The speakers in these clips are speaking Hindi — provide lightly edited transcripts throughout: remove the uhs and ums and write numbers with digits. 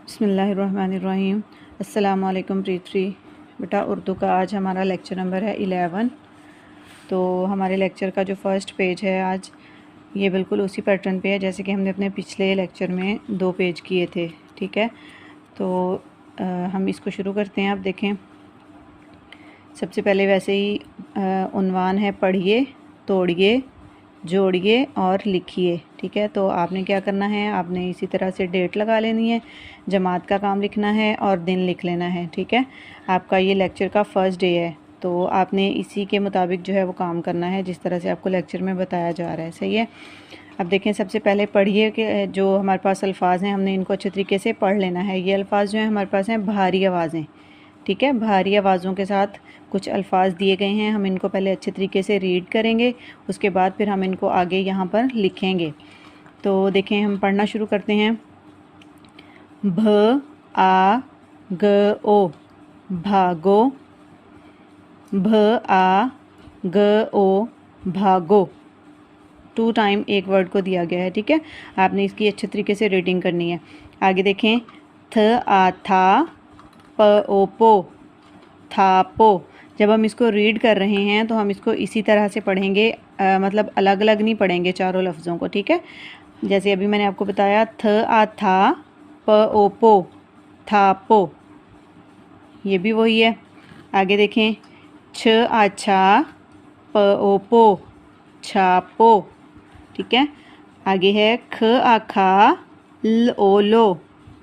बिस्मिल्लाहिर्रहमानिर्रहीम। अस्सलाम वालेकुम प्रीति। बेटा उर्दू का आज हमारा लेक्चर नंबर है 11। तो हमारे लेक्चर का जो फ़र्स्ट पेज है आज ये बिल्कुल उसी पैटर्न पे है जैसे कि हमने अपने पिछले लेक्चर में 2 पेज किए थे। ठीक है, तो हम इसको शुरू करते हैं। आप देखें, सबसे पहले वैसे ही उन्वान है पढ़िए, तोड़िए, जोड़िए और लिखिए। ठीक है, तो आपने क्या करना है, आपने इसी तरह से डेट लगा लेनी है, जमात का काम लिखना है और दिन लिख लेना है। ठीक है, आपका ये लेक्चर का फ़र्स्ट डे है, तो आपने इसी के मुताबिक जो है वो काम करना है जिस तरह से आपको लेक्चर में बताया जा रहा है। सही है। अब देखें, सबसे पहले पढ़िए कि जो हमारे पास अल्फाज हैं हमने इनको अच्छे तरीके से पढ़ लेना है। ये अल्फाज जो हैं हमारे पास हैं भारी आवाज़ें। ठीक है, भारी आवाज़ों के साथ कुछ अल्फाज दिए गए हैं, हम इनको पहले अच्छे तरीके से रीड करेंगे, उसके बाद फिर हम इनको आगे यहाँ पर लिखेंगे। तो देखें, हम पढ़ना शुरू करते हैं। भ आ ग ओ भागो, भ आ ग ओ भागो। 2 टाइम एक वर्ड को दिया गया है। ठीक है, आपने इसकी अच्छे तरीके से रीडिंग करनी है। आगे देखें, थ आ था प ओ पो थापो। जब हम इसको रीड कर रहे हैं तो हम इसको इसी तरह से पढ़ेंगे, मतलब अलग अलग नहीं पढ़ेंगे चारों लफ्ज़ों को। ठीक है, जैसे अभी मैंने आपको बताया, थ आ था प ओ पो थापो, ये भी वही है। आगे देखें, छ आ छा प ओ पो छापो। ठीक है, आगे है ख आ खा ल ओ लो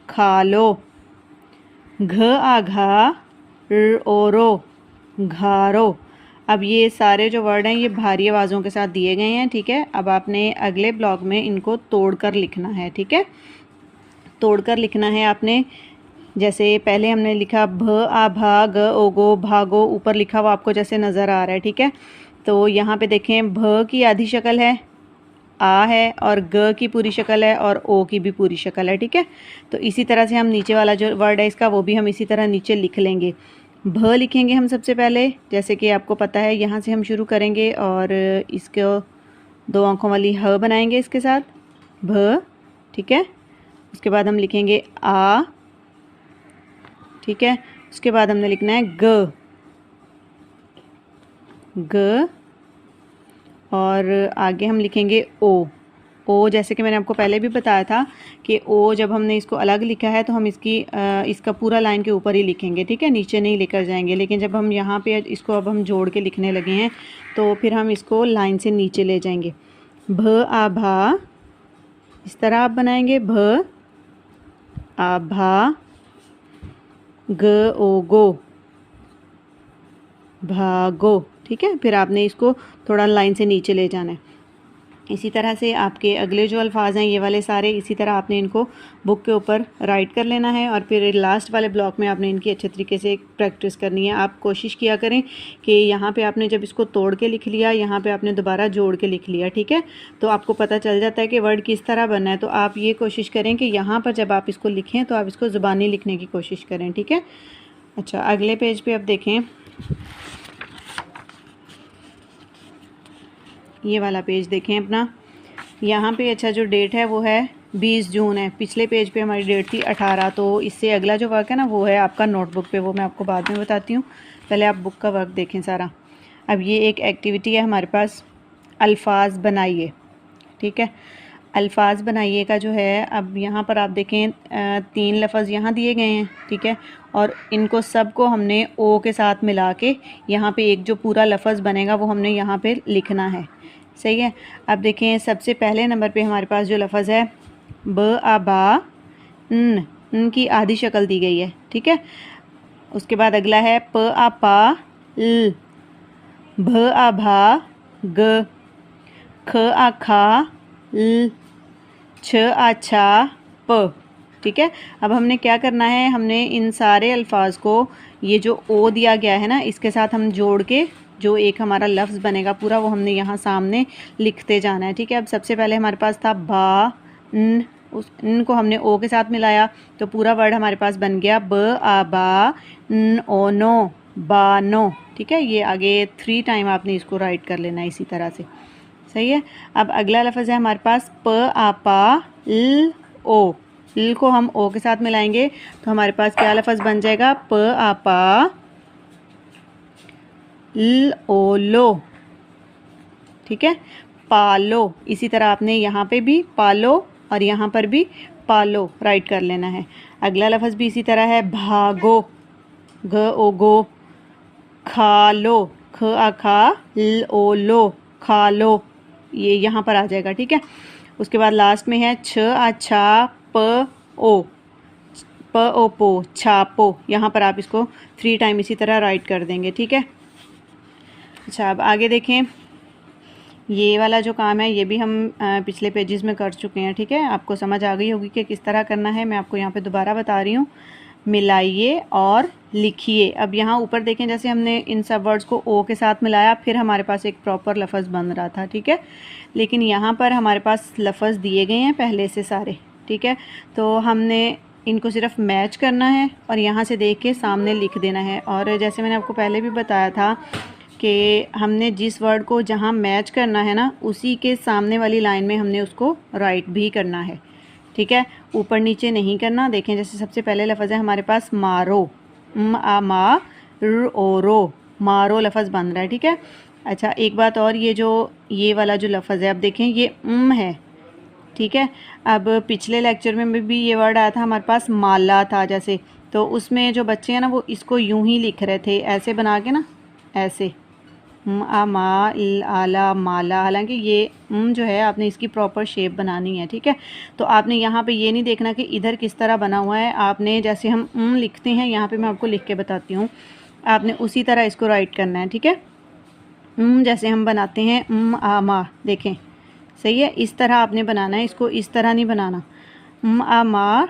खा लो, घ आ घा र ओ रो घारो। अब ये सारे जो वर्ड हैं ये भारी आवाज़ों के साथ दिए गए हैं। ठीक है, अब आपने अगले ब्लॉक में इनको तोड़कर लिखना है। ठीक है, तोड़कर लिखना है आपने। जैसे पहले हमने लिखा भ आ भा ग ओ गो भागो, ऊपर लिखा हुआ आपको जैसे नज़र आ रहा है। ठीक है, तो यहाँ पे देखें, भ की आधी शक्ल है, आ है, और ग की पूरी शक्ल है, और ओ की भी पूरी शक्ल है। ठीक है, तो इसी तरह से हम नीचे वाला जो वर्ड है इसका वो भी हम इसी तरह नीचे लिख लेंगे। भ लिखेंगे हम सबसे पहले, जैसे कि आपको पता है यहाँ से हम शुरू करेंगे और इसको 2 आँखों वाली ह बनाएंगे इसके साथ, भ। ठीक है, उसके बाद हम लिखेंगे आ। ठीक है, उसके बाद हमने लिखना है ग, ग, और आगे हम लिखेंगे ओ। ओ जैसे कि मैंने आपको पहले भी बताया था कि ओ जब हमने इसको अलग लिखा है तो हम इसका पूरा लाइन के ऊपर ही लिखेंगे। ठीक है, नीचे नहीं लेकर जाएंगे, लेकिन जब हम यहाँ पे इसको अब हम जोड़ के लिखने लगे हैं तो फिर हम इसको लाइन से नीचे ले जाएंगे। भ आ भा, इस तरह आप बनाएंगे, भ आ भा, ग ओ गो भागो। ठीक है, फिर आपने इसको थोड़ा लाइन से नीचे ले जाना है। इसी तरह से आपके अगले जो अल्फाज हैं ये वाले सारे इसी तरह आपने इनको बुक के ऊपर राइट कर लेना है, और फिर लास्ट वाले ब्लॉक में आपने इनकी अच्छे तरीके से प्रैक्टिस करनी है। आप कोशिश किया करें कि यहाँ पे आपने जब इसको तोड़ के लिख लिया, यहाँ पे आपने दोबारा जोड़ के लिख लिया। ठीक है, तो आपको पता चल जाता है कि वर्ड किस तरह बनना है। तो आप ये कोशिश करें कि यहाँ पर जब आप इसको लिखें तो आप इसको ज़ुबानी लिखने की कोशिश करें। ठीक है, अच्छा, अगले पेज पर आप देखें, ये वाला पेज देखें अपना। यहाँ पे अच्छा जो डेट है वो है 20 जून है। पिछले पेज पे हमारी डेट थी 18। तो इससे अगला जो वर्क है ना वो है आपका नोटबुक पे, वो मैं आपको बाद में बताती हूँ, पहले आप बुक का वर्क देखें सारा। अब ये एक एक्टिविटी है हमारे पास, अल्फाज बनाइए। ठीक है, अल्फाज बनाइए का जो है, अब यहाँ पर आप देखें 3 लफ्ज़ यहाँ दिए गए हैं। ठीक है, और इनको सबको हमने ओ के साथ मिला के यहाँ पे एक जो पूरा लफ्ज़ बनेगा वो हमने यहाँ पे लिखना है। सही है, अब देखें सबसे पहले नंबर पे हमारे पास जो लफ्ज़ है ब आ बा न की आधी शक्ल दी गई है। ठीक है, उसके बाद अगला है प आ पा ल, भ आ भा ग, ख आ खा ल, छ आ छा प। ठीक है, अब हमने क्या करना है, हमने इन सारे अल्फाज को ये जो ओ दिया गया है ना इसके साथ हम जोड़ के जो एक हमारा लफ्ज़ बनेगा पूरा वो हमने यहाँ सामने लिखते जाना है। ठीक है, अब सबसे पहले हमारे पास था बा न, उस न को हमने ओ के साथ मिलाया तो पूरा वर्ड हमारे पास बन गया ब आ बा न ओ नो बानो। ठीक है, ये आगे 3 टाइम आपने इसको राइट कर लेना है इसी तरह से। सही है, अब अगला लफ्ज़ है हमारे पास प आ पा ल ओ। ल को हम ओ के साथ मिलाएंगे तो हमारे पास क्या लफ्ज़ बन जाएगा, प आ पा ल ओ लो। ठीक है, पालो। इसी तरह आपने यहाँ पे भी पालो और यहाँ पर भी पालो राइट कर लेना है। अगला लफ्ज़ भी इसी तरह है, भागो, घ ओ गो, खा लो, ख आ खा, ल ओ लो, खा लो, ये यहाँ पर आ जाएगा। ठीक है, उसके बाद लास्ट में है छ आ छा, प ओ पो, छापो। यहाँ पर आप इसको 3 टाइम इसी तरह राइट कर देंगे। ठीक है, अच्छा अब आगे देखें। ये वाला जो काम है ये भी हम पिछले पेजेस में कर चुके हैं। ठीक है, आपको समझ आ गई होगी कि किस तरह करना है। मैं आपको यहाँ पे दोबारा बता रही हूँ। मिलाइए और लिखिए। अब यहाँ ऊपर देखें, जैसे हमने इन सब वर्ड्स को ओ के साथ मिलाया, फिर हमारे पास एक प्रॉपर लफ्ज़ बन रहा था। ठीक है, लेकिन यहाँ पर हमारे पास लफ्ज़ दिए गए हैं पहले से सारे। ठीक है, तो हमने इनको सिर्फ मैच करना है और यहाँ से देख के सामने लिख देना है। और जैसे मैंने आपको पहले भी बताया था कि हमने जिस वर्ड को जहाँ मैच करना है ना, उसी के सामने वाली लाइन में हमने उसको राइट भी करना है। ठीक है, ऊपर नीचे नहीं करना। देखें, जैसे सबसे पहले लफ्ज़ है हमारे पास मारो, मा र ओ रो, मारो लफ्ज़ बन रहा है। ठीक है, अच्छा एक बात और, ये वाला जो लफ्ज़ है, अब देखें ये है। ठीक है, अब पिछले लेक्चर में भी ये वर्ड आया था हमारे पास, माला था जैसे, तो उसमें जो बच्चे हैं ना वो इसको यूं ही लिख रहे थे, ऐसे बना के ना, ऐसे मा आला माला। हालांकि ये जो है आपने इसकी प्रॉपर शेप बनानी है। ठीक है, तो आपने यहाँ पे ये नहीं देखना कि इधर किस तरह बना हुआ है। आपने जैसे हम लिखते हैं, यहाँ पे मैं आपको लिख के बताती हूँ, आपने उसी तरह इसको राइट करना है। ठीक है, जैसे हम बनाते हैं आ मा, देखें सही है, इस तरह आपने बनाना है इसको, इस तरह नहीं बनाना। आ मा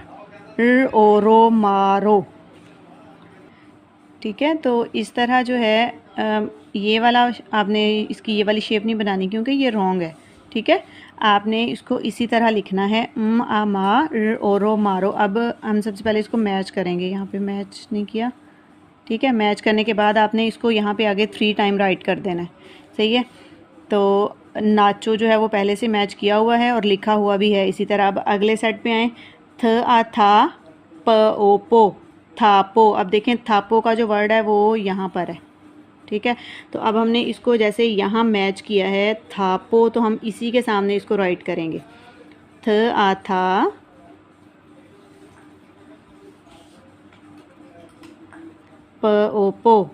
र ओ रो मारो। ठीक है, तो इस तरह जो है ये वाला आपने इसकी ये वाली शेप नहीं बनानी क्योंकि ये रॉन्ग है। ठीक है, आपने इसको इसी तरह लिखना है, आ मा र ओ रो मारो। अब हम सबसे पहले इसको मैच करेंगे, यहाँ पे मैच नहीं किया। ठीक है, मैच करने के बाद आपने इसको यहाँ पे आगे 3 टाइम राइट कर देना है। सही है, तो नाचो जो है वो पहले से मैच किया हुआ है और लिखा हुआ भी है इसी तरह। अब अगले सेट पे आए, थ आ था, प ओ पो, थापो। अब देखें थापो का जो वर्ड है वो यहाँ पर है। ठीक है, तो अब हमने इसको जैसे यहाँ मैच किया है थापो, तो हम इसी के सामने इसको राइट करेंगे, थ आ था, प ओ पो।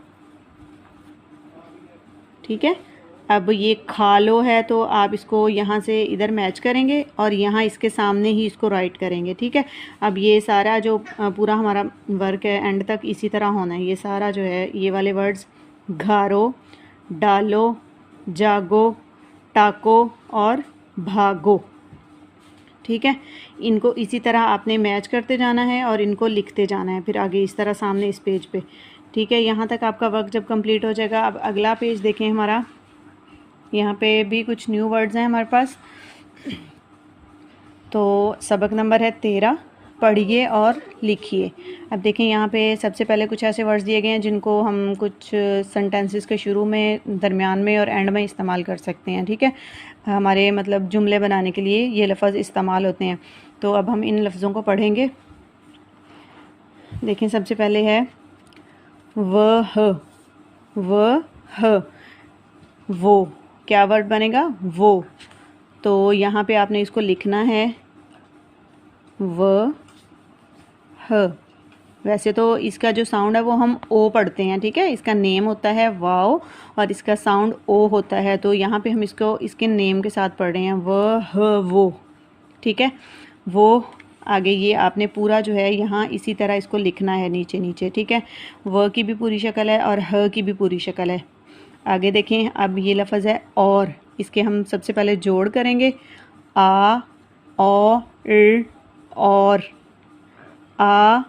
ठीक है, अब ये खा लो है तो आप इसको यहाँ से इधर मैच करेंगे और यहाँ इसके सामने ही इसको राइट करेंगे। ठीक है, अब ये सारा जो पूरा हमारा वर्क है एंड तक इसी तरह होना है। ये सारा जो है ये वाले वर्ड्स, घारो, डालो, जागो, टाको और भागो। ठीक है, इनको इसी तरह आपने मैच करते जाना है और इनको लिखते जाना है फिर आगे इस तरह सामने इस पेज पे। ठीक है, यहाँ तक आपका वर्क जब कंप्लीट हो जाएगा, अब अगला पेज देखें हमारा। यहाँ पे भी कुछ न्यू वर्ड्स हैं हमारे पास। तो सबक नंबर है 13, पढ़िए और लिखिए। अब देखें यहाँ पे सबसे पहले कुछ ऐसे वर्ड्स दिए गए हैं जिनको हम कुछ सेंटेंसेस के शुरू में, दरमियान में और एंड में इस्तेमाल कर सकते हैं। ठीक है, हमारे मतलब जुमले बनाने के लिए ये लफ्ज़ इस्तेमाल होते हैं। तो अब हम इन लफ्ज़ों को पढ़ेंगे। देखें, सबसे पहले है वह, वो क्या वर्ड बनेगा, वो। तो यहाँ पे आपने इसको लिखना है वैसे तो इसका जो साउंड है वो हम ओ पढ़ते हैं। ठीक है, इसका नेम होता है वाओ और इसका साउंड ओ होता है। तो यहाँ पे हम इसको इसके नेम के साथ पढ़ रहे हैं, वो। ठीक है, वो। आगे ये आपने पूरा जो है यहाँ इसी तरह इसको लिखना है नीचे नीचे। ठीक है, व की भी पूरी शक्ल है और ह की भी पूरी शक्ल है। आगे देखें, अब ये लफ्ज़ है और, इसके हम सबसे पहले जोड़ करेंगे, आ ओ र और, आ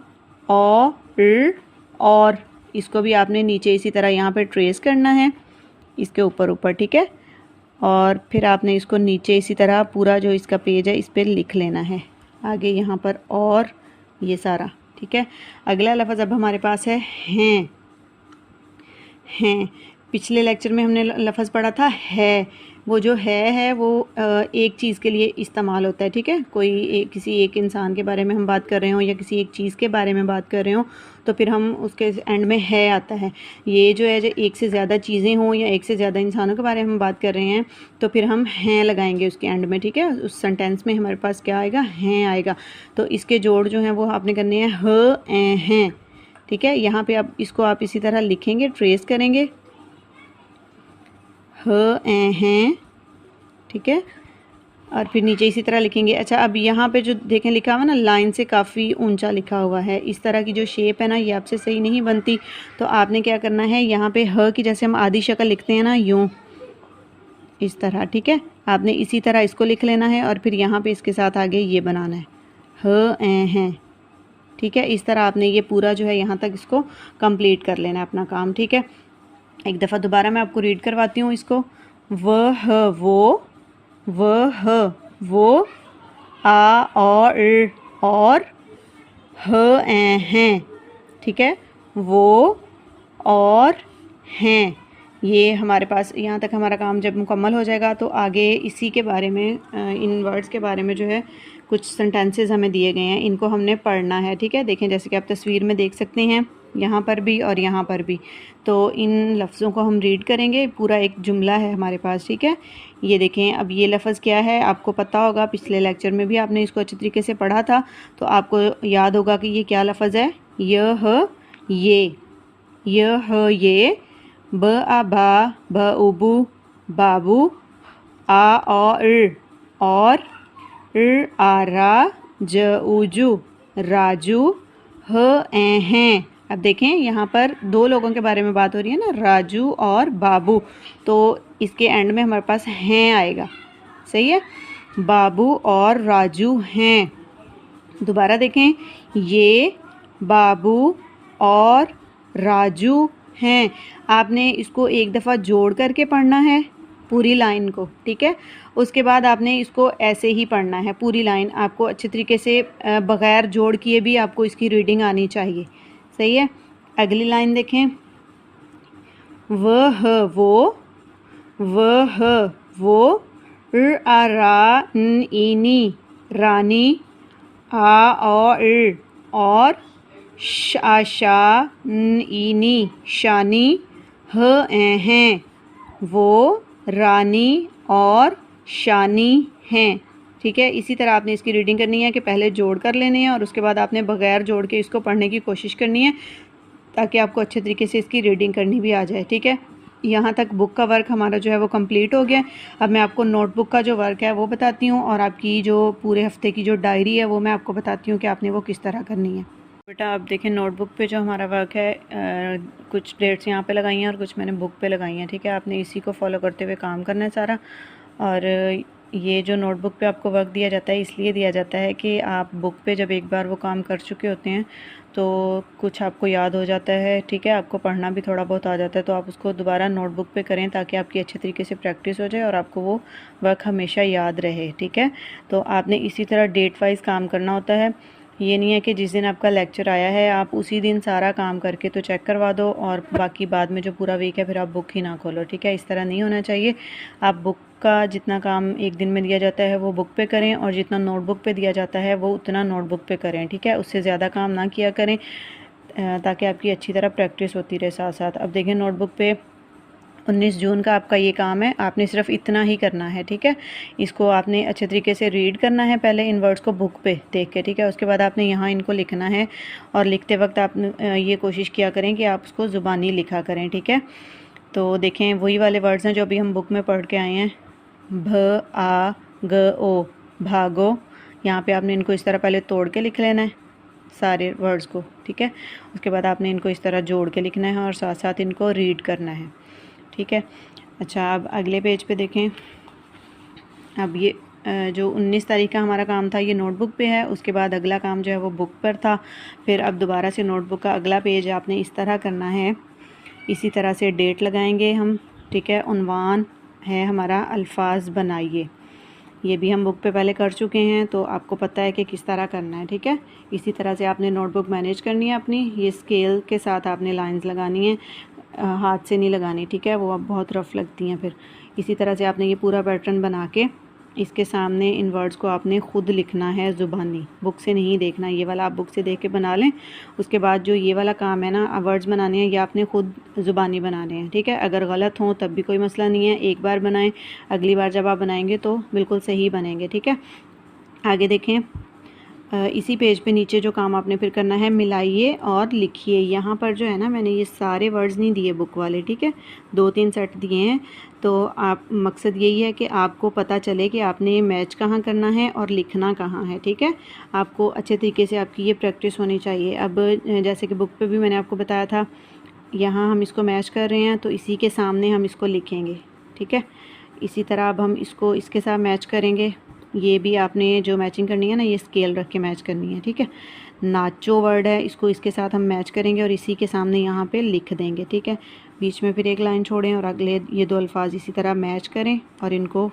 ओ र और। इसको भी आपने नीचे इसी तरह यहाँ पे ट्रेस करना है इसके ऊपर। ठीक है, और फिर आपने इसको नीचे इसी तरह पूरा जो इसका पेज है इस पर लिख लेना है आगे यहाँ पर, और ये सारा। ठीक है, अगला लफ्ज़ अब हमारे पास है हैं। पिछले लेक्चर में हमने लफ्ज़ पढ़ा था है, वो जो है वो एक चीज़ के लिए इस्तेमाल होता है, ठीक है। किसी एक इंसान के बारे में हम बात कर रहे हो या किसी एक चीज़ के बारे में बात कर रहे हो तो फिर हम उसके एंड में है आता है। ये जो है, जो एक से ज़्यादा चीज़ें हों या एक से ज़्यादा इंसानों के बारे में हम बात कर रहे हैं तो फिर हम हैं लगाएंगे उसके एंड में, ठीक है। उस सेंटेंस में हमारे पास क्या आएगा, हैं आएगा। तो इसके जोड़ जो हैं वो आपने करने हैं ह ए हैं, ठीक है। यहाँ पे आप इसी तरह लिखेंगे, ट्रेस करेंगे, ह ए हैं, ठीक है, और फिर नीचे इसी तरह लिखेंगे। अच्छा, अब यहाँ पे जो देखें लिखा हुआ ना, लाइन से काफ़ी ऊंचा लिखा हुआ है, इस तरह की जो शेप है ना ये आपसे सही नहीं बनती। तो आपने क्या करना है, यहाँ पे ह की जैसे हम आधी शक्ल लिखते हैं ना, यूँ इस तरह, ठीक है। आपने इसी तरह इसको लिख लेना है और फिर यहाँ पे इसके साथ आगे ये बनाना है, ह ए हैं, ठीक है। इस तरह आपने ये पूरा जो है यहाँ तक इसको कंप्लीट कर लेना है अपना काम, ठीक है। एक दफ़ा दोबारा मैं आपको रीड करवाती हूँ इसको। वह, वो, आ और ह ए हैं, ठीक है। वो और हैं, ये हमारे पास यहाँ तक हमारा काम जब मुकम्मल हो जाएगा तो आगे इसी के बारे में इन वर्ड्स के बारे में जो है कुछ सेंटेंसेस हमें दिए गए हैं, इनको हमने पढ़ना है, ठीक है। देखें जैसे कि आप तस्वीर में देख सकते हैं, यहाँ पर भी और यहाँ पर भी। तो इन लफ्ज़ों को हम रीड करेंगे, पूरा एक जुमला है हमारे पास, ठीक है। ये देखें, अब ये लफ्ज़ क्या है आपको पता होगा, पिछले लेक्चर में भी आपने इसको अच्छी तरीके से पढ़ा था तो आपको याद होगा कि ये क्या लफ्ज़ है, ये, ये, ब आ बा, ब उबू, बाबू, आ और, आ रा, ज उजू, राजू, ह ए हैं। अब देखें यहाँ पर दो लोगों के बारे में बात हो रही है ना, राजू और बाबू, तो इसके एंड में हमारे पास हैं आएगा, सही है। बाबू और राजू हैं। दोबारा देखें, ये बाबू और राजू हैं। आपने इसको एक दफ़ा जोड़ करके पढ़ना है पूरी लाइन को, ठीक है। उसके बाद आपने इसको ऐसे ही पढ़ना है पूरी लाइन, आपको अच्छे तरीके से बग़ैर जोड़ किए भी आपको इसकी रीडिंग आनी चाहिए, सही है। अगली लाइन देखें, वो, आ रा न इनी, रानी, आ और, शा न इनी, शानी, ह ए हैं, वो रानी और शानी हैं, ठीक है। इसी तरह आपने इसकी रीडिंग करनी है कि पहले जोड़ कर लेने हैं और उसके बाद आपने बग़ैर जोड़ के इसको पढ़ने की कोशिश करनी है ताकि आपको अच्छे तरीके से इसकी रीडिंग करनी भी आ जाए, ठीक है। यहाँ तक बुक का वर्क हमारा जो है वो कंप्लीट हो गया। अब मैं आपको नोटबुक का जो वर्क है वो बताती हूँ और आपकी जो पूरे हफ्ते की जो डायरी है वो मैं आपको बताती हूँ कि आपने वो किस तरह करनी है। बेटा आप देखें, नोटबुक पे जो हमारा वर्क है कुछ डेट्स यहाँ पे लगाई हैं और कुछ मैंने बुक पे लगाई हैं, ठीक है। आपने इसी को फॉलो करते हुए काम करना है सारा। और ये जो नोटबुक पे आपको वर्क दिया जाता है इसलिए दिया जाता है कि आप बुक पे जब एक बार वो काम कर चुके होते हैं तो कुछ आपको याद हो जाता है, ठीक है। आपको पढ़ना भी थोड़ा बहुत आ जाता है तो आप उसको दोबारा नोटबुक पे करें ताकि आपकी अच्छे तरीके से प्रैक्टिस हो जाए और आपको वो वर्क हमेशा याद रहे, ठीक है। तो आपने इसी तरह डेट वाइज काम करना होता है। ये नहीं है कि जिस दिन आपका लेक्चर आया है आप उसी दिन सारा काम करके तो चेक करवा दो और बाकी बाद में जो पूरा वीक है फिर आप बुक ही ना खोलो, ठीक है। इस तरह नहीं होना चाहिए। आप बुक का जितना काम एक दिन में दिया जाता है वो बुक पे करें और जितना नोटबुक पे दिया जाता है वो उतना नोटबुक पे करें, ठीक है। उससे ज़्यादा काम ना किया करें ताकि आपकी अच्छी तरह प्रैक्टिस होती रहे साथ साथ। अब देखें, नोटबुक पे 19 जून का आपका ये काम है, आपने सिर्फ इतना ही करना है, ठीक है। इसको आपने अच्छे तरीके से रीड करना है पहले इन वर्ड्स को बुक पे देख के, ठीक है। उसके बाद आपने यहाँ इनको लिखना है और लिखते वक्त आप ये कोशिश किया करें कि आप उसको ज़ुबानी लिखा करें, ठीक है। तो देखें, वही वाले वर्ड्स हैं जो अभी हम बुक में पढ़ के आए हैं, भ आ ग ओ, भागो। यहाँ पे आपने इनको इस तरह पहले तोड़ के लिख लेना है सारे वर्ड्स को, ठीक है। उसके बाद आपने इनको इस तरह जोड़ के लिखना है और साथ साथ इनको रीड करना है, ठीक है। अच्छा, अब अगले पेज पे देखें। अब ये जो 19 तारीख का हमारा काम था ये नोटबुक पे है, उसके बाद अगला काम जो है वो बुक पर था। फिर अब दोबारा से नोटबुक का अगला पेज आपने इस तरह करना है, इसी तरह से डेट लगाएंगे हम, ठीक है। उन्वान है हमारा अल्फाज बनाइए, ये भी हम बुक पे पहले कर चुके हैं तो आपको पता है कि किस तरह करना है, ठीक है। इसी तरह से आपने नोटबुक मैनेज करनी है अपनी, ये स्केल के साथ आपने लाइंस लगानी है, हाथ से नहीं लगानी, ठीक है, वो अब बहुत रफ़ लगती हैं फिर। इसी तरह से आपने ये पूरा पैटर्न बना के इसके सामने इन वर्ड्स को आपने ख़ुद लिखना है ज़ुबानी, बुक से नहीं देखना। ये वाला आप बुक से देख के बना लें। उसके बाद जो ये वाला काम है ना, वर्ड्स बनाने हैं, ये आपने ख़ुद ज़ुबानी बनाने हैं, ठीक है। अगर गलत हों तब भी कोई मसला नहीं है, एक बार बनाएं, अगली बार जब आप बनाएंगे तो बिल्कुल सही बनेंगे, ठीक है। आगे देखें, इसी पेज पे नीचे जो काम आपने फिर करना है, मिलाइए और लिखिए। यहाँ पर जो है ना, मैंने ये सारे वर्ड्स नहीं दिए बुक वाले, ठीक है, 2-3 सेट दिए हैं। तो आप मकसद यही है कि आपको पता चले कि आपने मैच कहाँ करना है और लिखना कहाँ है, ठीक है। आपको अच्छे तरीके से आपकी ये प्रैक्टिस होनी चाहिए। अब जैसे कि बुक पे भी मैंने आपको बताया था, यहाँ हम इसको मैच कर रहे हैं तो इसी के सामने हम इसको लिखेंगे, ठीक है। इसी तरह अब हम इसको इसके साथ मैच करेंगे। ये भी आपने जो मैचिंग करनी है ना, ये स्केल रख के मैच करनी है, ठीक है। नाचो वर्ड है, इसको इसके साथ हम मैच करेंगे और इसी के सामने यहाँ पे लिख देंगे, ठीक है। बीच में फिर एक लाइन छोड़ें और अगले ये 2 अल्फाज इसी तरह मैच करें और इनको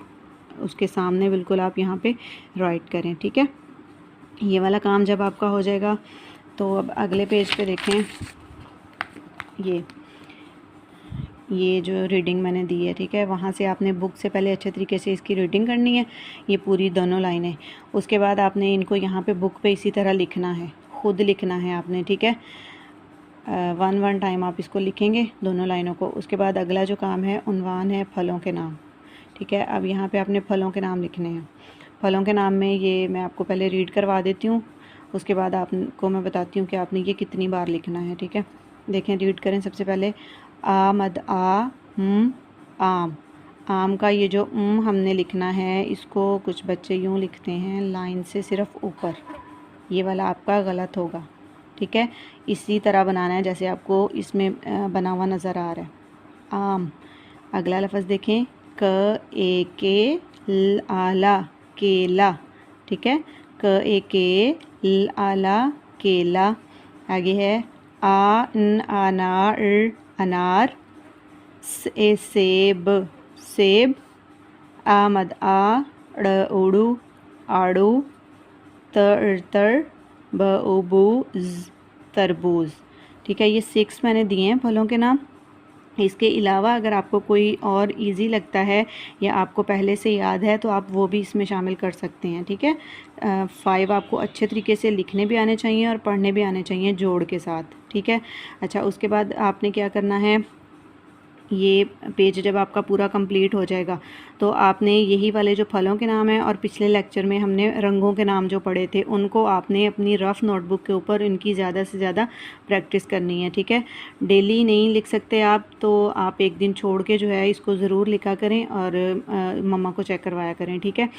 उसके सामने बिल्कुल आप यहाँ पे राइट करें, ठीक है। ये वाला काम जब आपका हो जाएगा तो अब अगले पेज पे देखें, ये जो रीडिंग मैंने दी है, ठीक है, वहाँ से आपने बुक से पहले अच्छे तरीके से इसकी रीडिंग करनी है, ये पूरी दोनों लाइनें। उसके बाद आपने इनको यहाँ पे बुक पे इसी तरह लिखना है, ख़ुद लिखना है आपने, ठीक है। 1 टाइम आप इसको लिखेंगे दोनों लाइनों को। उसके बाद अगला जो काम है, उन्वान है फलों के नाम, ठीक है। अब यहाँ पर आपने फलों के नाम लिखने हैं। फलों के नाम में ये मैं आपको पहले रीड करवा देती हूँ, उसके बाद आपको मैं बताती हूँ कि आपने ये कितनी बार लिखना है, ठीक है। देखें, रीड करें। सबसे पहले आमद, आम। आम का ये जो हमने लिखना है, इसको कुछ बच्चे यूँ लिखते हैं लाइन से सिर्फ ऊपर, ये वाला आपका गलत होगा, ठीक है। इसी तरह बनाना है जैसे आपको इसमें बना हुआ नज़र आ रहा है, आम। अगला लफ्ज़ देखें, क ए के ल आला, केला, ठीक है, क ए के ल आला, केला। आगे है आ न अनार, अनार। सेब, सेब। आमद आ, ड़ उड़ू, आड़ू। तर, बूज, तरबूज, ठीक है। ये 6 मैंने दिए हैं फलों के नाम। इसके अलावा अगर आपको कोई और इजी लगता है या आपको पहले से याद है तो आप वो भी इसमें शामिल कर सकते हैं, ठीक है। 5 आपको अच्छे तरीके से लिखने भी आने चाहिए और पढ़ने भी आने चाहिए जोड़ के साथ, ठीक है। अच्छा, उसके बाद आपने क्या करना है, ये पेज जब आपका पूरा कंप्लीट हो जाएगा तो आपने यही वाले जो फलों के नाम हैं और पिछले लेक्चर में हमने रंगों के नाम जो पढ़े थे, उनको आपने अपनी रफ़ नोटबुक के ऊपर इनकी ज़्यादा से ज़्यादा प्रैक्टिस करनी है, ठीक है। डेली नहीं लिख सकते आप, तो आप एक दिन छोड़ के जो है इसको ज़रूर लिखा करें और मम्मा को चेक करवाया करें, ठीक है।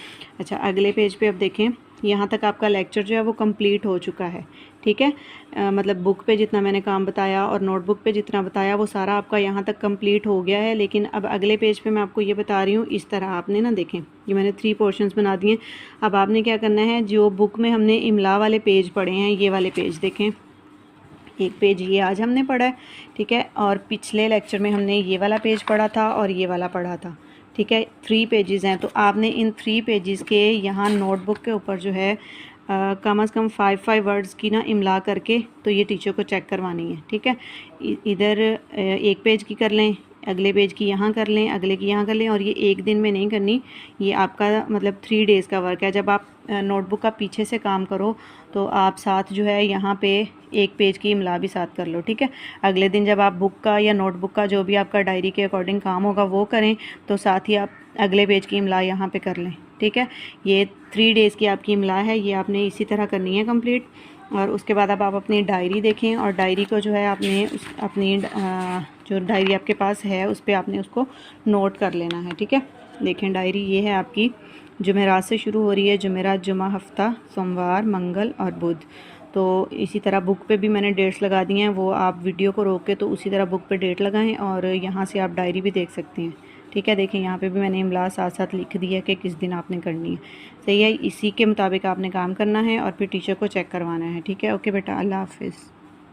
अच्छा, अगले पेज पे अब देखें, यहाँ तक आपका लेक्चर जो है वो कंप्लीट हो चुका है, ठीक है। मतलब बुक पे जितना मैंने काम बताया और नोटबुक पे जितना बताया वो सारा आपका यहाँ तक कंप्लीट हो गया है। लेकिन अब अगले पेज पे मैं आपको ये बता रही हूँ, इस तरह आपने ना, देखें, ये मैंने 3 पोर्शंस बना दिए। अब आपने क्या करना है, जो बुक में हमने इमला वाले पेज पढ़े हैं, ये वाले पेज देखें, एक पेज ये आज हमने पढ़ा है, ठीक है, और पिछले लेक्चर में हमने ये वाला पेज पढ़ा था और ये वाला पढ़ा था, ठीक है। 3 पेजेस हैं, तो आपने इन 3 पेजेस के यहाँ नोटबुक के ऊपर जो है कम से कम 5 वर्ड्स की ना इमला करके तो ये टीचर को चेक करवानी है, ठीक है। इधर एक पेज की कर लें, अगले पेज की यहाँ कर लें, अगले की यहाँ कर लें, और ये एक दिन में नहीं करनी, ये आपका मतलब 3 डेज़ का वर्क है। जब आप नोटबुक का पीछे से काम करो तो आप साथ जो है यहाँ पे एक पेज की इमला भी साथ कर लो, ठीक है। अगले दिन जब आप बुक का या नोटबुक का जो भी आपका डायरी के अकॉर्डिंग काम होगा वो करें, तो साथ ही आप अगले पेज की इमला यहाँ पे कर लें, ठीक है। ये 3 डेज़ की आपकी इमला है, ये आपने इसी तरह करनी है कंप्लीट। और उसके बाद अब आप अपनी डायरी देखें, और डायरी को जो है आपने अपनी जो डायरी आपके पास है उस पर आपने उसको नोट कर लेना है, ठीक है। देखें, डायरी ये है आपकी, जुमेरात से शुरू हो रही है, जुमेरात, जुमा, हफ्ता, सोमवार, मंगल और बुध। तो इसी तरह बुक पे भी मैंने डेट्स लगा दी हैं, वो आप वीडियो को रोक के तो उसी तरह बुक पे डेट लगाएं और यहाँ से आप डायरी भी देख सकते हैं, ठीक है। देखें, यहाँ पे भी मैंने इमला साथ साथ लिख दी है कि किस दिन आपने करनी है, सही है। इसी के मुताबिक आपने काम करना है और फिर टीचर को चेक करवाना है, ठीक है। ओके बेटा, अल्लाह हाफिज़।